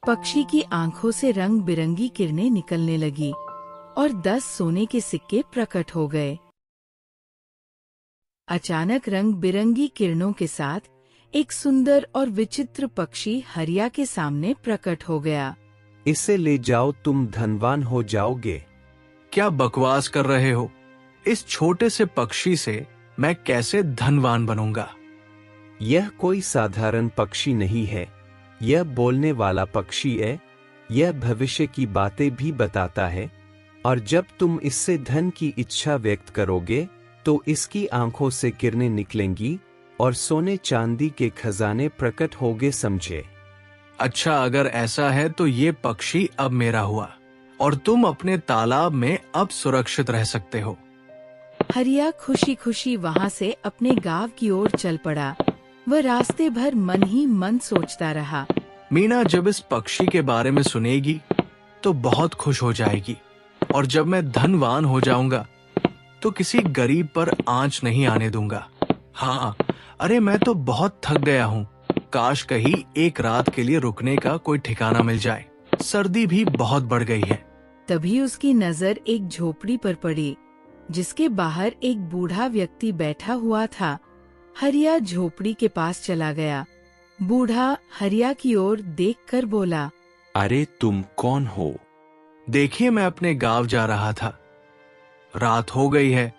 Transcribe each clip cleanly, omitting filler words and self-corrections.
पक्षी की आंखों से रंग बिरंगी किरणें निकलने लगी और 10 सोने के सिक्के प्रकट हो गए। अचानक रंग बिरंगी किरणों के साथ एक सुंदर और विचित्र पक्षी हरिया के सामने प्रकट हो गया। इसे ले जाओ, तुम धनवान हो जाओगे। क्या बकवास कर रहे हो? इस छोटे से पक्षी से मैं कैसे धनवान बनूंगा? यह कोई साधारण पक्षी नहीं है, यह बोलने वाला पक्षी है। यह भविष्य की बातें भी बताता है, और जब तुम इससे धन की इच्छा व्यक्त करोगे तो इसकी आंखों से किरणें निकलेंगी और सोने चांदी के खजाने प्रकट होंगे, समझे? अच्छा, अगर ऐसा है तो ये पक्षी अब मेरा हुआ और तुम अपने तालाब में अब सुरक्षित रह सकते हो। हरिया खुशी खुशी वहाँ से अपने गांव की ओर चल पड़ा। वह रास्ते भर मन ही मन सोचता रहा। मीना जब इस पक्षी के बारे में सुनेगी तो बहुत खुश हो जाएगी, और जब मैं धनवान हो जाऊंगा तो किसी गरीब पर आंच नहीं आने दूंगा। हाँ, अरे मैं तो बहुत थक गया हूँ। काश कहीं एक रात के लिए रुकने का कोई ठिकाना मिल जाए। सर्दी भी बहुत बढ़ गई है। तभी उसकी नजर एक झोपड़ी पर पड़ी, जिसके बाहर एक बूढ़ा व्यक्ति बैठा हुआ था। हरिया झोपड़ी के पास चला गया। बूढ़ा हरिया की ओर देखकर बोला, अरे तुम कौन हो? देखिए, मैं अपने गांव जा रहा था। रात हो गई है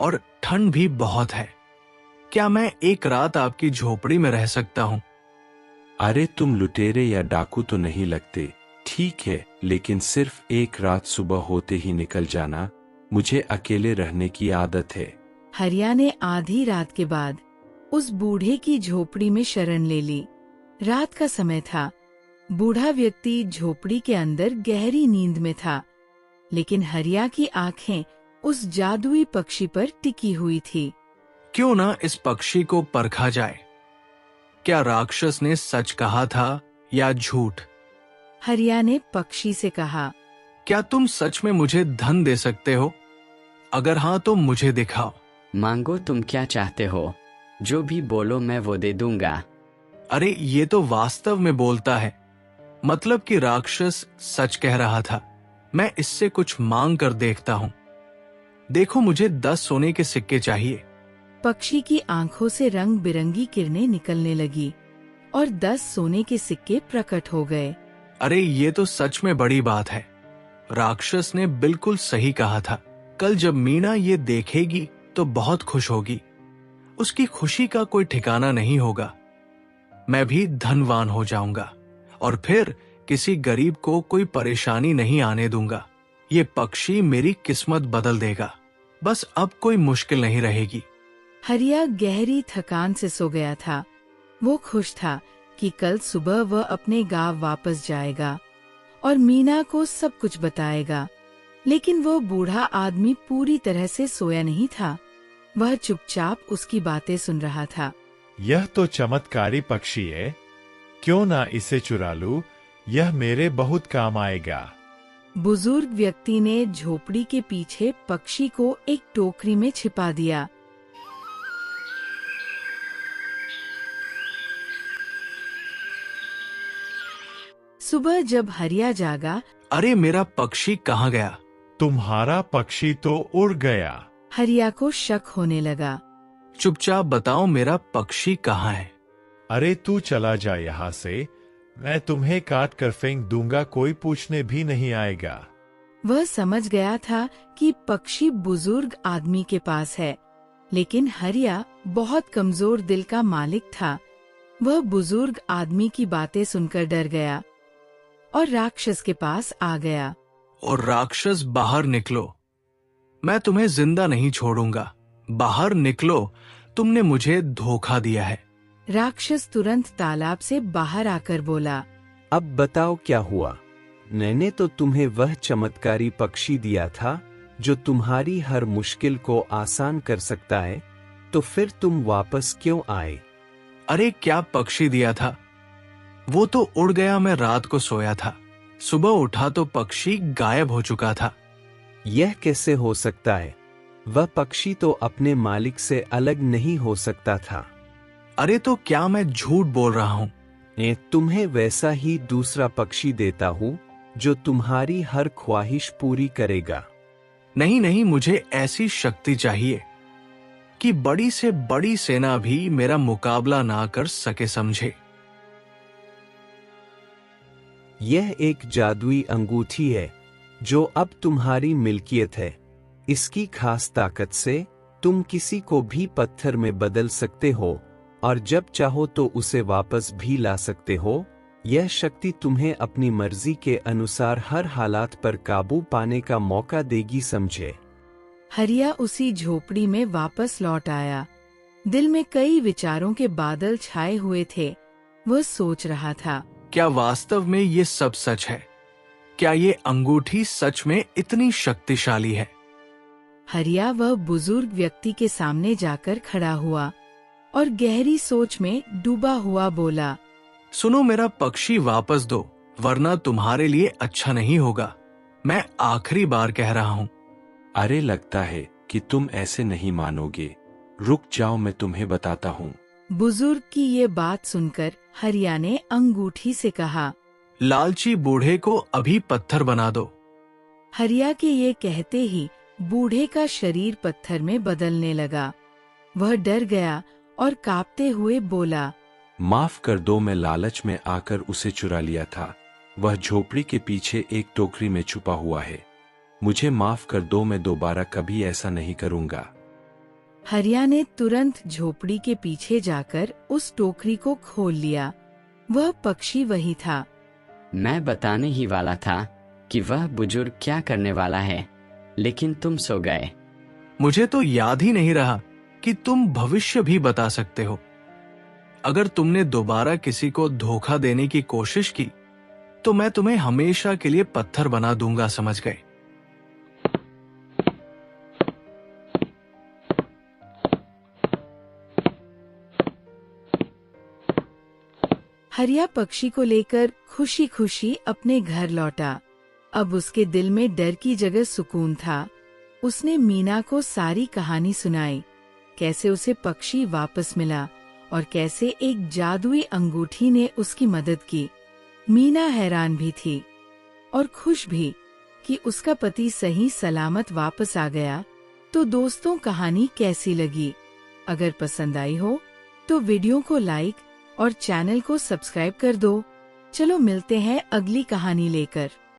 और ठंड भी बहुत है। क्या मैं एक रात आपकी झोपड़ी में रह सकता हूँ? अरे तुम लुटेरे या डाकू तो नहीं लगते। ठीक है, लेकिन सिर्फ एक रात, सुबह होते ही निकल जाना। मुझे अकेले रहने की आदत है। हरिया ने आधी रात के बाद उस बूढ़े की झोपड़ी में शरण ले ली। रात का समय था। बूढ़ा व्यक्ति झोपड़ी के अंदर गहरी नींद में था, लेकिन हरिया की आंखें उस जादुई पक्षी पर टिकी हुई थी। क्यों ना इस पक्षी को परखा जाए। क्या राक्षस ने सच कहा था या झूठ? हरिया ने पक्षी से कहा, क्या तुम सच में मुझे धन दे सकते हो? अगर हाँ तो मुझे दिखाओ। मांगो, तुम क्या चाहते हो? जो भी बोलो मैं वो दे दूंगा। अरे ये तो वास्तव में बोलता है, मतलब कि राक्षस सच कह रहा था। मैं इससे कुछ मांग कर देखता हूँ। देखो, मुझे 10 सोने के सिक्के चाहिए। पक्षी की आंखों से रंग बिरंगी किरणें निकलने लगी और 10 सोने के सिक्के प्रकट हो गए। अरे ये तो सच में बड़ी बात है। राक्षस ने बिल्कुल सही कहा था। कल जब मीना ये देखेगी तो बहुत खुश होगी। उसकी खुशी का कोई ठिकाना नहीं होगा। मैं भी धनवान हो जाऊंगा और फिर किसी गरीब को कोई परेशानी नहीं आने दूंगा। ये पक्षी मेरी किस्मत बदल देगा। बस अब कोई मुश्किल नहीं रहेगी। हरिया गहरी थकान से सो गया था। वो खुश था कि कल सुबह वह अपने गांव वापस जाएगा और मीना को सब कुछ बताएगा। लेकिन वो बूढ़ा आदमी पूरी तरह से सोया नहीं था। वह चुपचाप उसकी बातें सुन रहा था। यह तो चमत्कारी पक्षी है, क्यों ना इसे चुरा लूं? यह मेरे बहुत काम आएगा। बुजुर्ग व्यक्ति ने झोपड़ी के पीछे पक्षी को एक टोकरी में छिपा दिया। सुबह जब हरिया जागा, अरे मेरा पक्षी कहाँ गया? तुम्हारा पक्षी तो उड़ गया। हरिया को शक होने लगा। चुपचाप बताओ, मेरा पक्षी कहाँ है? अरे तू चला जा यहाँ से, मैं तुम्हें काट कर फेंक दूंगा, कोई पूछने भी नहीं आएगा। वह समझ गया था कि पक्षी बुजुर्ग आदमी के पास है, लेकिन हरिया बहुत कमजोर दिल का मालिक था। वह बुजुर्ग आदमी की बातें सुनकर डर गया और राक्षस के पास आ गया। और राक्षस, बाहर निकलो, मैं तुम्हें जिंदा नहीं छोड़ूंगा। बाहर निकलो, तुमने मुझे धोखा दिया है। राक्षस तुरंत तालाब से बाहर आकर बोला, अब बताओ क्या हुआ? मैंने तो तुम्हें वह चमत्कारी पक्षी दिया था जो तुम्हारी हर मुश्किल को आसान कर सकता है, तो फिर तुम वापस क्यों आए? अरे क्या पक्षी दिया था? वो तो उड़ गया, मैं रात को सोया था। सुबह उठा तो पक्षी गायब हो चुका था। यह कैसे हो सकता है? वह पक्षी तो अपने मालिक से अलग नहीं हो सकता था। अरे तो क्या मैं झूठ बोल रहा हूँ? तुम्हें वैसा ही दूसरा पक्षी देता हूँ जो तुम्हारी हर ख्वाहिश पूरी करेगा। नहीं नहीं, मुझे ऐसी शक्ति चाहिए कि बड़ी से बड़ी सेना भी मेरा मुकाबला ना कर सके, समझे। यह एक जादुई अंगूठी है जो अब तुम्हारी मिल्कियत है। इसकी खास ताकत से तुम किसी को भी पत्थर में बदल सकते हो और जब चाहो तो उसे वापस भी ला सकते हो। यह शक्ति तुम्हें अपनी मर्जी के अनुसार हर हालात पर काबू पाने का मौका देगी, समझे। हरिया उसी झोपड़ी में वापस लौट आया। दिल में कई विचारों के बादल छाए हुए थे। वह सोच रहा था, क्या वास्तव में ये सब सच है? क्या ये अंगूठी सच में इतनी शक्तिशाली है? हरिया वह बुजुर्ग व्यक्ति के सामने जाकर खड़ा हुआ और गहरी सोच में डूबा हुआ बोला, सुनो, मेरा पक्षी वापस दो, वरना तुम्हारे लिए अच्छा नहीं होगा। मैं आखिरी बार कह रहा हूँ। अरे लगता है कि तुम ऐसे नहीं मानोगे। रुक जाओ, मैं तुम्हें बताता हूँ। बुजुर्ग की ये बात सुनकर हरिया ने अंगूठी से कहा, लालची बूढ़े को अभी पत्थर बना दो। हरिया के ये कहते ही बूढ़े का शरीर पत्थर में बदलने लगा। वह डर गया और कांपते हुए बोला, माफ कर दो, मैं लालच में आकर उसे चुरा लिया था। वह झोपड़ी के पीछे एक टोकरी में छुपा हुआ है। मुझे माफ कर दो, मैं दोबारा कभी ऐसा नहीं करूंगा। हरिया ने तुरंत झोपड़ी के पीछे जाकर उस टोकरी को खोल लिया। वह पक्षी वही था। मैं बताने ही वाला था कि वह बुजुर्ग क्या करने वाला है, लेकिन तुम सो गए। मुझे तो याद ही नहीं रहा कि तुम भविष्य भी बता सकते हो। अगर तुमने दोबारा किसी को धोखा देने की कोशिश की तो मैं तुम्हें हमेशा के लिए पत्थर बना दूंगा, समझ गए। हरिया पक्षी को लेकर खुशी खुशी अपने घर लौटा। अब उसके दिल में डर की जगह सुकून था। उसने मीना को सारी कहानी सुनाई, कैसे उसे पक्षी वापस मिला और कैसे एक जादुई अंगूठी ने उसकी मदद की। मीना हैरान भी थी और खुश भी कि उसका पति सही सलामत वापस आ गया। तो दोस्तों, कहानी कैसी लगी? अगर पसंद आई हो तो वीडियो को लाइक और चैनल को सब्सक्राइब कर दो। चलो मिलते हैं अगली कहानी लेकर।